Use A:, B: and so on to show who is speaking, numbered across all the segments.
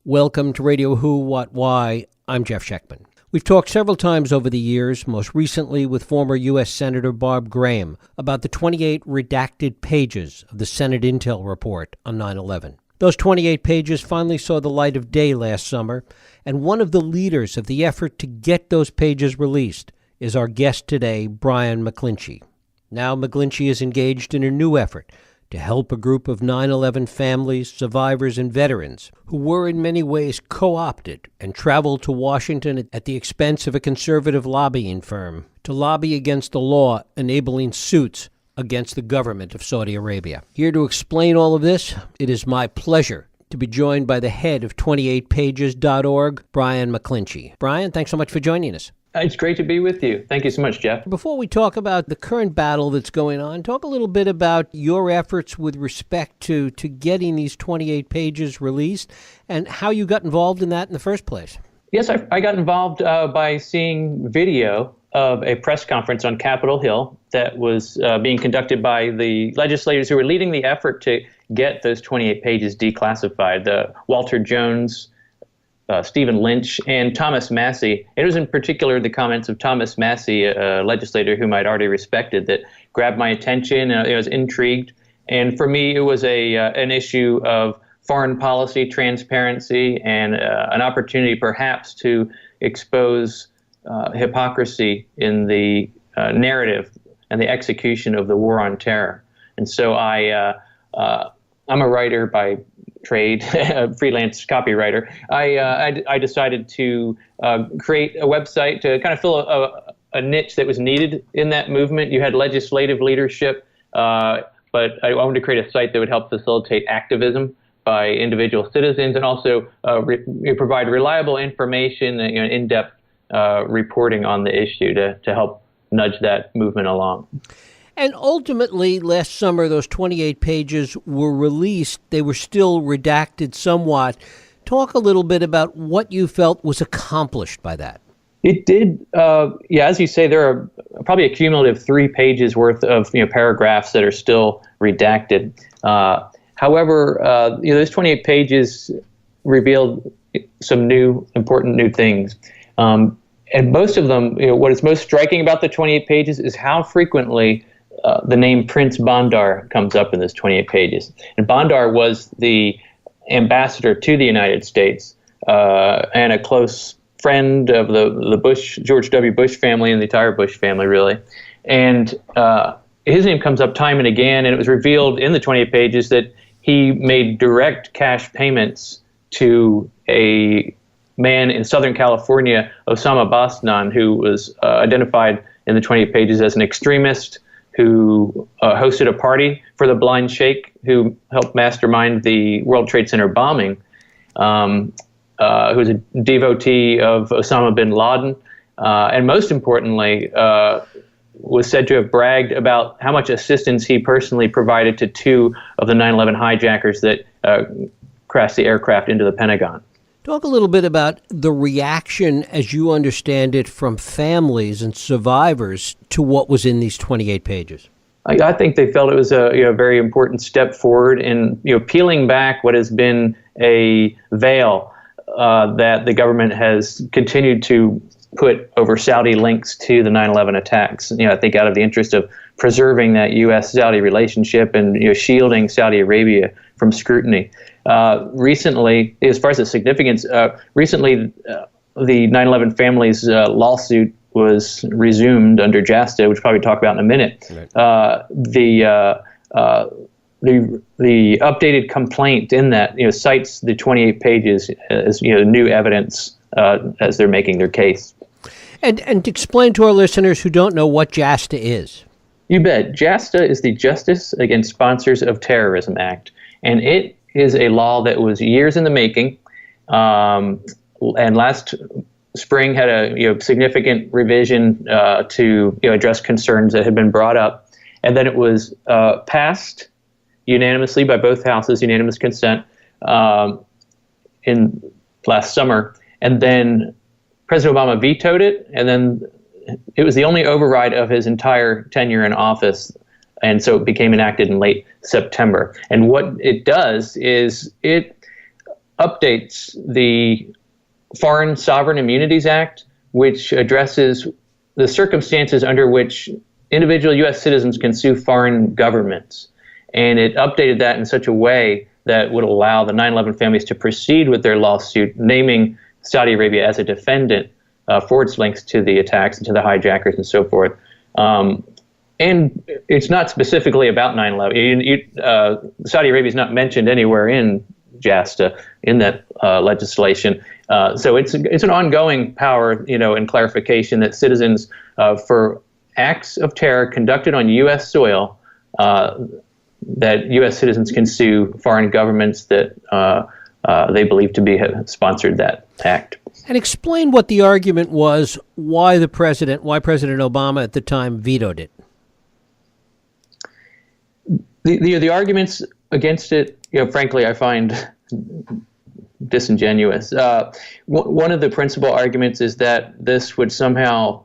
A: Welcome to Radio Who, What, Why. I'm Jeff Schechtman. We've talked several times over the years, most recently with former U.S. Senator Barb Graham, about the 28 redacted pages of the Senate Intel report on 9/11. Those 28 pages finally saw the light of day last summer, and one of the leaders of the effort to get those pages released is our guest today, Brian McClinchy. Now McClinchy is engaged in a new effort to help a group of 9/11 families, survivors, and veterans who were in many ways co-opted and traveled to Washington at the expense of a conservative lobbying firm to lobby against the law enabling suits against the government of Saudi Arabia. Here to explain all of this, it is my pleasure to be joined by the head of 28pages.org, Brian McClinchy. Brian, thanks so much for joining us.
B: It's great to be with you. Thank you so much, Jeff.
A: Before we talk about the current battle that's going on, talk a little bit about your efforts with respect to getting these 28 pages released and how you got involved in that in the first place.
B: Yes, I got involved by seeing video of a press conference on Capitol Hill that was being conducted by the legislators who were leading the effort to get those 28 pages declassified. Walter Jones, Stephen Lynch, and Thomas Massie. It was in particular the comments of Thomas Massie, a legislator whom I'd already respected, that grabbed my attention. I was intrigued. And for me, it was an issue of foreign policy transparency and an opportunity perhaps to expose hypocrisy in the narrative and the execution of the war on terror. And so I'm a writer by trade, a freelance copywriter. I decided to create a website to kind of fill a niche that was needed in that movement. You had legislative leadership, but I wanted to create a site that would help facilitate activism by individual citizens and also provide reliable information, in-depth reporting on the issue to help nudge that movement along.
A: And ultimately, last summer, those 28 pages were released. They were still redacted somewhat. Talk a little bit about what you felt was accomplished by that.
B: It did, as you say, there are probably a cumulative 3 pages worth of paragraphs that are still redacted. However, those 28 pages revealed some important new things. And most of them, what is most striking about the 28 pages is how frequently the name Prince Bandar comes up in this 28 pages. And Bandar was the ambassador to the United States and a close friend of the George W. Bush family and the entire Bush family, really. And his name comes up time and again, and it was revealed in the 28 pages that he made direct cash payments to a man in Southern California, Osama Basnan, who was identified in the 28 pages as an extremist who hosted a party for the blind sheikh who helped mastermind the World Trade Center bombing, who was a devotee of Osama bin Laden, and most importantly, was said to have bragged about how much assistance he personally provided to 2 of the 9/11 hijackers that crashed the aircraft into the Pentagon.
A: Talk a little bit about the reaction, as you understand it, from families and survivors to what was in these 28 pages.
B: I think they felt it was a very important step forward in peeling back what has been a veil that the government has continued to put over Saudi links to the 9/11 attacks. I think out of the interest of preserving that U.S.-Saudi relationship and shielding Saudi Arabia from scrutiny. Recently, as far as the significance, recently the 9/11 families lawsuit was resumed under JASTA, which we'll probably talk about in a minute. Right. The updated complaint in that cites the 28 pages as new evidence as they're making their case.
A: And explain to our listeners who don't know what JASTA is.
B: You bet. JASTA is the Justice Against Sponsors of Terrorism Act, and it is a law that was years in the making, and last spring had a significant revision to address concerns that had been brought up, and then it was passed unanimously by both houses, unanimous consent, in last summer, and then President Obama vetoed it, and then it was the only override of his entire tenure in office. And so it became enacted in late September. And what it does is it updates the Foreign Sovereign Immunities Act, which addresses the circumstances under which individual U.S. citizens can sue foreign governments. And it updated that in such a way that would allow the 9/11 families to proceed with their lawsuit, naming Saudi Arabia as a defendant for its links to the attacks and to the hijackers and so forth. And it's not specifically about 9/11. Saudi Arabia is not mentioned anywhere in JASTA in that legislation. So it's an ongoing power, and clarification that citizens for acts of terror conducted on U.S. soil, that U.S. citizens can sue foreign governments that they believe to be have sponsored that act.
A: And explain what the argument was, why President Obama at the time vetoed it.
B: The arguments against it, frankly, I find disingenuous. One of the principal arguments is that this would somehow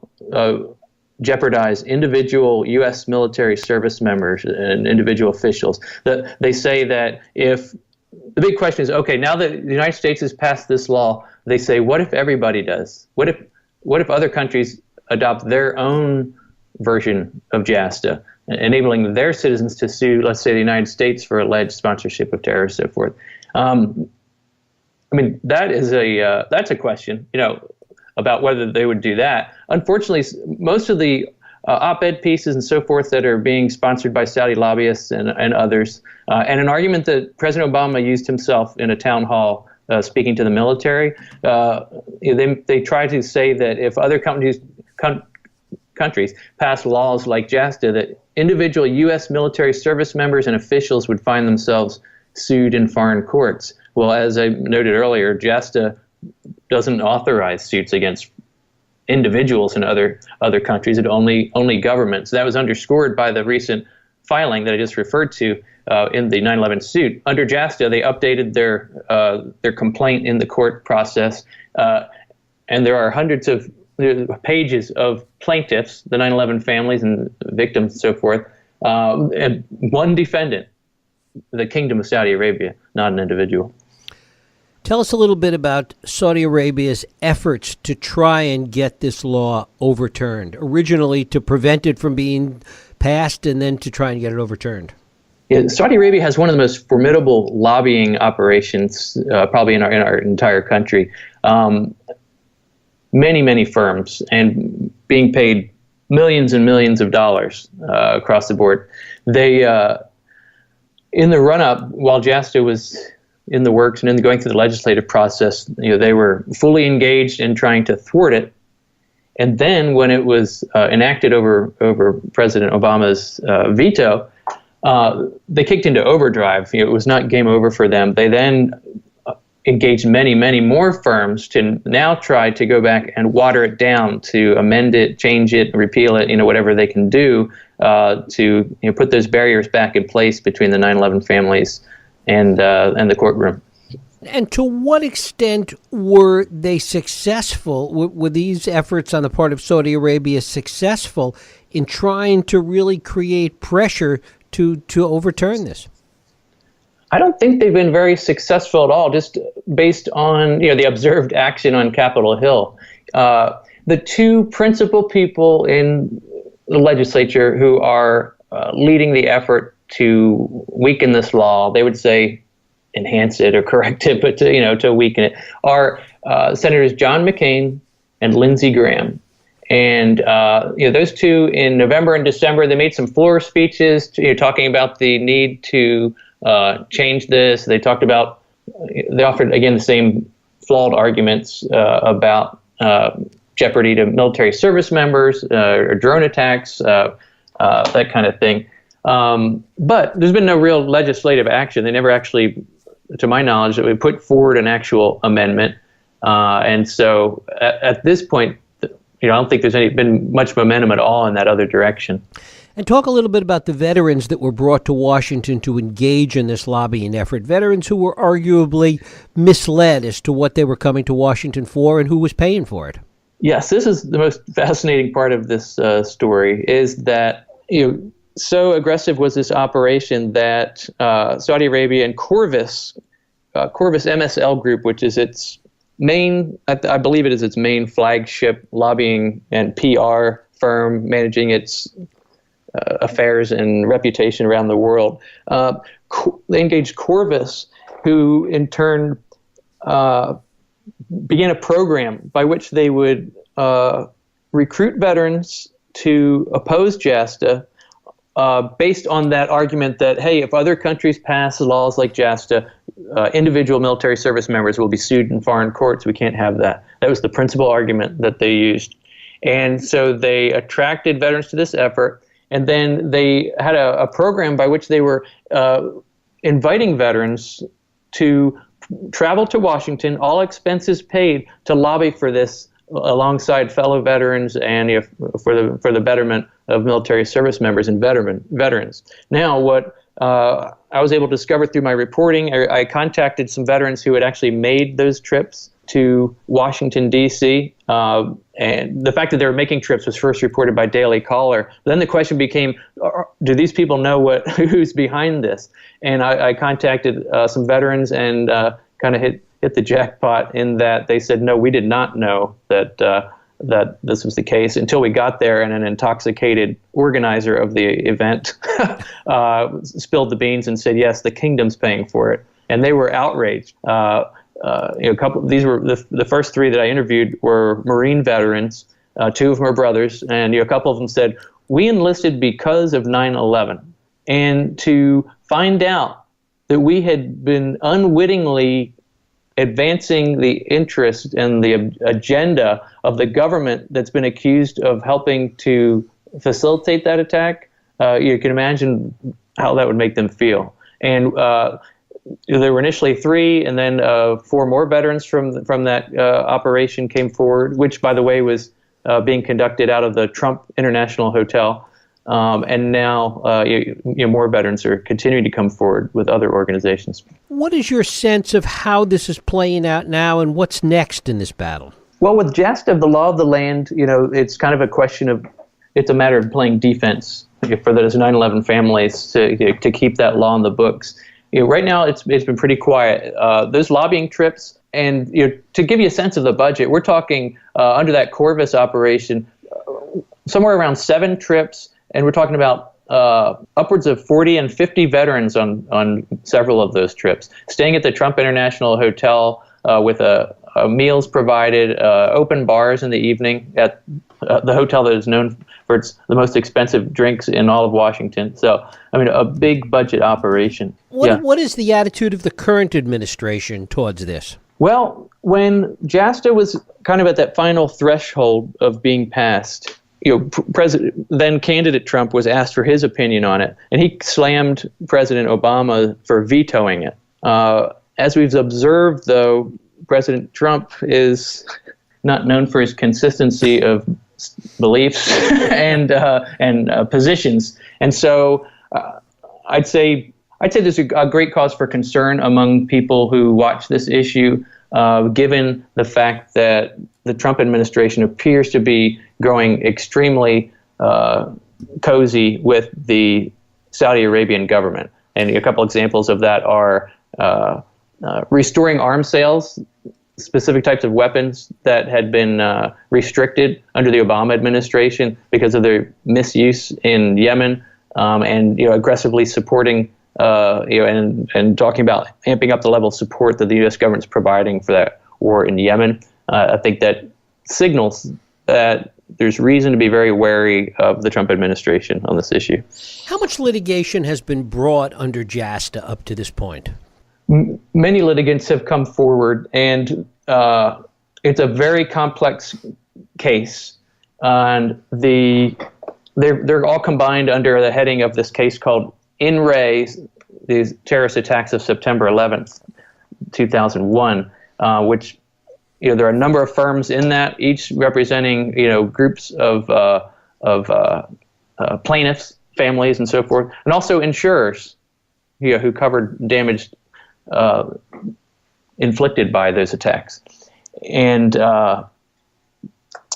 B: jeopardize individual U.S. military service members and individual officials. They say that if the big question is, okay, now that the United States has passed this law, they say, what if everybody does? What if other countries adopt their own version of JASTA, enabling their citizens to sue, let's say, the United States for alleged sponsorship of terror and so forth? That is that's a question, about whether they would do that. Unfortunately, most of the op-ed pieces and so forth that are being sponsored by Saudi lobbyists and others, and an argument that President Obama used himself in a town hall speaking to the military, they try to say that if other countries pass laws like JASTA, that individual U.S. military service members and officials would find themselves sued in foreign courts. Well, as I noted earlier, JASTA doesn't authorize suits against individuals in other countries. It only governments. That was underscored by the recent filing that I just referred to in the 9/11 suit. Under JASTA, they updated their complaint in the court process, and there are hundreds of pages of plaintiffs, the 9/11 families and victims and so forth, and one defendant, the Kingdom of Saudi Arabia, not an individual.
A: Tell us a little bit about Saudi Arabia's efforts to try and get this law overturned, originally to prevent it from being passed and then to try and get it overturned.
B: Yeah, Saudi Arabia has one of the most formidable lobbying operations probably in our entire country. Many firms, and being paid millions and millions of dollars across the board. They, in the run-up, while JASTA was in the works and going through the legislative process, they were fully engaged in trying to thwart it. And then when it was enacted over President Obama's veto, they kicked into overdrive. It was not game over for them. They then engaged many more firms to now try to go back and water it down, to amend it, change it, repeal it, whatever they can do to put those barriers back in place between the 9/11 families and the courtroom.
A: And to what extent were they successful? Were these efforts on the part of Saudi Arabia successful in trying to really create pressure to overturn this?
B: I don't think they've been very successful at all, just based on the observed action on Capitol Hill. The two principal people in the legislature who are leading the effort to weaken this law, they would say enhance it or correct it, but to weaken it, are Senators John McCain and Lindsey Graham. And those two, in November and December, they made some floor speeches talking about the need to change this. They offered, again, the same flawed arguments about jeopardy to military service members, or drone attacks, that kind of thing. But there's been no real legislative action. They never actually, to my knowledge, we put forward an actual amendment. And so at this point, I don't think there's been much momentum at all in that other direction.
A: And talk a little bit about the veterans that were brought to Washington to engage in this lobbying effort, veterans who were arguably misled as to what they were coming to Washington for and who was paying for it.
B: Yes, this is the most fascinating part of this story, is that so aggressive was this operation that Saudi Arabia and Corvus Corvus MSL Group, which is its main, I believe it is its main flagship lobbying and PR firm managing its affairs and reputation around the world. They engaged Corvus, who in turn began a program by which they would recruit veterans to oppose JASTA based on that argument that, hey, if other countries pass laws like JASTA, individual military service members will be sued in foreign courts. We can't have that. That was the principal argument that they used. And so they attracted veterans to this effort, and then they had a program by which they were inviting veterans to travel to Washington, all expenses paid, to lobby for this alongside fellow veterans and for the betterment of military service members and veterans. Now, what I was able to discover through my reporting, I contacted some veterans who had actually made those trips to Washington, D.C., and the fact that they were making trips was first reported by Daily Caller. Then the question became, do these people know who's behind this? And I contacted some veterans and kind of hit the jackpot in that they said, no, we did not know that this was the case until we got there, and an intoxicated organizer of the event spilled the beans and said, yes, the kingdom's paying for it. And they were outraged. These were the first three that I interviewed were Marine veterans. Two of them are brothers, and a couple of them said, we enlisted because of 9/11, and to find out that we had been unwittingly advancing the interest and the agenda of the government that's been accused of helping to facilitate that attack, you can imagine how that would make them feel. And there were initially three, and then 4 more veterans from that operation came forward, which, by the way, was being conducted out of the Trump International Hotel. And now more veterans are continuing to come forward with other organizations. What is your sense of how this is playing out now, and what's next in this battle? Well, with JASTA, the law of the land, it's kind of a question of, it's a matter of playing defense for those 9/11 families to keep that law in the books. Right now, it's been pretty quiet. Those lobbying trips, and to give you a sense of the budget, we're talking under that Corvus operation, somewhere around 7 trips, and we're talking about upwards of 40 and 50 veterans on several of those trips, staying at the Trump International Hotel with meals provided, open bars in the evening at the hotel that is known for the most expensive drinks in all of Washington. So, a big budget operation. What is the attitude of the current administration towards this? Well, when JASTA was kind of at that final threshold of being passed, then candidate Trump was asked for his opinion on it, and he slammed President Obama for vetoing it. As we've observed, though, President Trump is not known for his consistency of beliefs and positions, and so I'd say there's a great cause for concern among people who watch this issue, given the fact that the Trump administration appears to be growing extremely cozy with the Saudi Arabian government. And a couple examples of that are restoring arms sales, specific types of weapons that had been restricted under the Obama administration because of their misuse in Yemen, and aggressively supporting and talking about amping up the level of support that the U.S. government's providing for that war in Yemen. I think that signals that there's reason to be very wary of the Trump administration on this issue. How much litigation has been brought under JASTA up to this point? Many litigants have come forward, and it's a very complex case. And they're all combined under the heading of this case called In Re, these terrorist attacks of September 11th, 2001, which there are a number of firms in that, each representing groups of plaintiffs, families, and so forth, and also insurers who covered damage inflicted by those attacks. And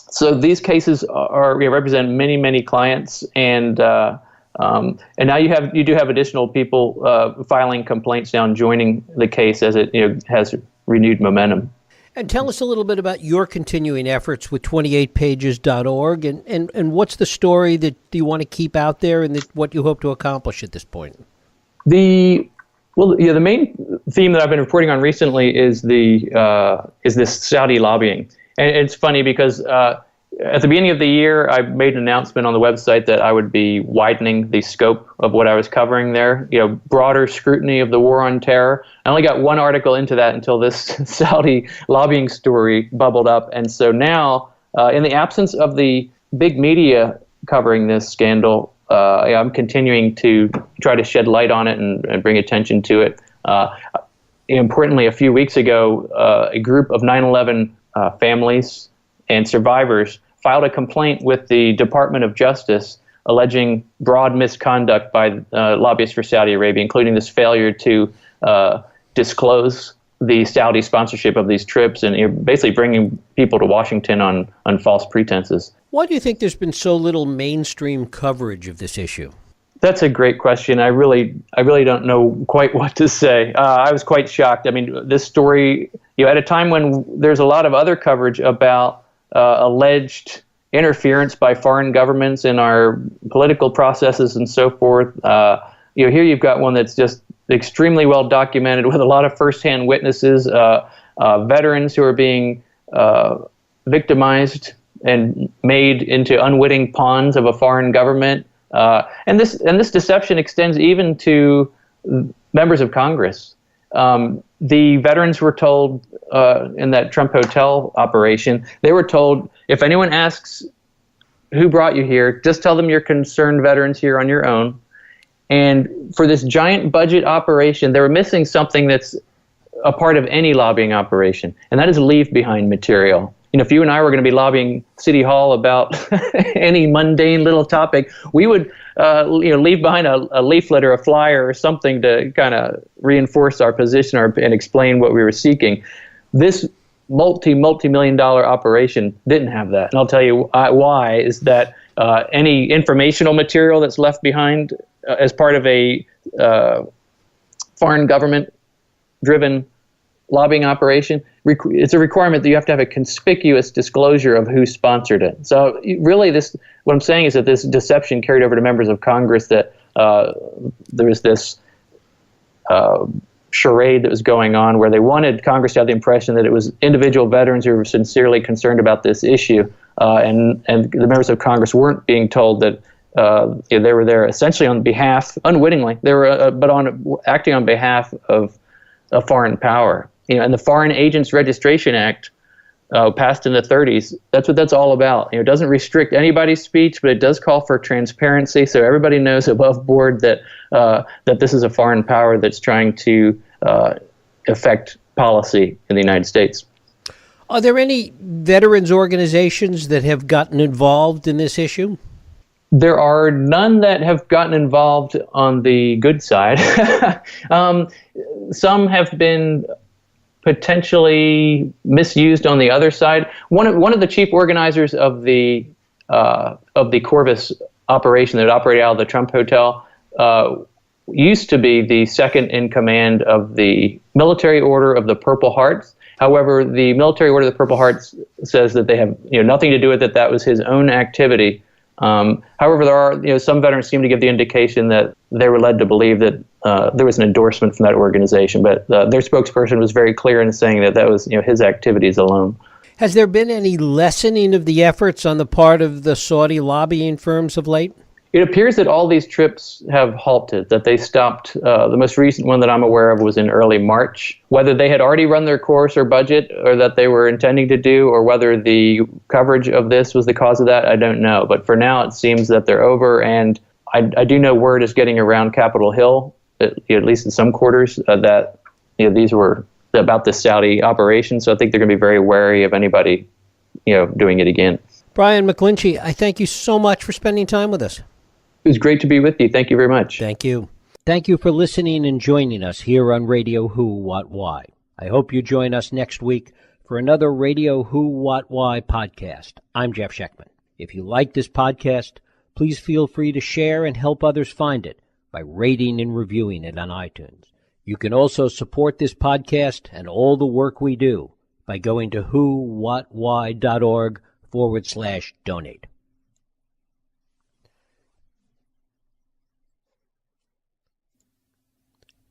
B: so these cases represent many clients, and And now you do have additional people filing complaints now and joining the case as it has renewed momentum.
A: And tell us a little bit about your continuing efforts with 28pages.org and what's the story that you want to keep out there and what you hope to accomplish at this point.
B: The main theme that I've been reporting on recently is this Saudi lobbying. And it's funny because at the beginning of the year, I made an announcement on the website that I would be widening the scope of what I was covering there, broader scrutiny of the war on terror. I only got one article into that until this Saudi lobbying story bubbled up. And so now, in the absence of the big media covering this scandal, I'm continuing to try to shed light on it and bring attention to it. Importantly, a few weeks ago, a group of 9/11 families and survivors filed a complaint with the Department of Justice alleging broad misconduct by lobbyists for Saudi Arabia, including this failure to disclose the Saudi sponsorship of these trips and basically bringing people to Washington on false pretenses.
A: Why do you think there's been so little mainstream coverage of this issue?
B: That's a great question. I really don't know quite what to say. I was quite shocked. I mean, this story, at a time when there's a lot of other coverage about alleged interference by foreign governments in our political processes and so forth. Here you've got one that's just extremely well documented with a lot of firsthand witnesses, veterans who are being victimized and made into unwitting pawns of a foreign government. And this deception extends even to members of Congress. The veterans were told in that Trump Hotel operation, they were told, if anyone asks who brought you here, just tell them you're concerned veterans here on your own. And for this giant budget operation, they were missing something that's a part of any lobbying operation, and that is leave behind material. If you and I were going to be lobbying City Hall about any mundane little topic, we would leave behind a leaflet or a flyer or something to kind of reinforce our position and explain what we were seeking. This multi-million-dollar operation didn't have that. And I'll tell you why, is that any informational material that's left behind as part of a foreign government-driven lobbying operation, it's a requirement that you have to have a conspicuous disclosure of who sponsored it. So really, what I'm saying is that this deception carried over to members of Congress, that there was this charade that was going on where they wanted Congress to have the impression that it was individual veterans who were sincerely concerned about this issue, and the members of Congress weren't being told that they were there essentially on behalf, unwittingly, they were acting on behalf of a foreign power. And the Foreign Agents Registration Act, passed in the 30s, that's what that's all about. It doesn't restrict anybody's speech, but it does call for transparency, so everybody knows above board that this is a foreign power that's trying to affect policy in the United States.
A: Are there any veterans organizations that have gotten involved in this issue?
B: There are none that have gotten involved on the good side. Some have been potentially misused on the other side. One of the chief organizers of the Corvus operation that operated out of the Trump Hotel used to be the second in command of the Military Order of the Purple Hearts. However, the Military Order of the Purple Hearts says that they have nothing to do with it. That was his own activity. However, there are some veterans seem to give the indication that they were led to believe that there was an endorsement from that organization, but their spokesperson was very clear in saying that was his activities alone.
A: Has there been any lessening of the efforts on the part of the Saudi lobbying firms of late?
B: It appears that all these trips have halted, that they stopped. The most recent one that I'm aware of was in early March. Whether they had already run their course or budget, or that they were intending to do, or whether the coverage of this was the cause of that, I don't know. But for now, it seems that they're over, and I do know word is getting around Capitol Hill, at least in some quarters, that these were about this Saudi operation. So I think they're going to be very wary of anybody doing it again.
A: Brian McClinchy, I thank you so much for spending time with us.
B: It was great to be with you. Thank you very much.
A: Thank you. Thank you for listening and joining us here on Radio Who, What, Why. I hope you join us next week for another Radio Who, What, Why podcast. I'm Jeff Schechtman. If you like this podcast, please feel free to share and help others find it by rating and reviewing it on iTunes. You can also support this podcast and all the work we do by going to whowhatwhy.org/donate.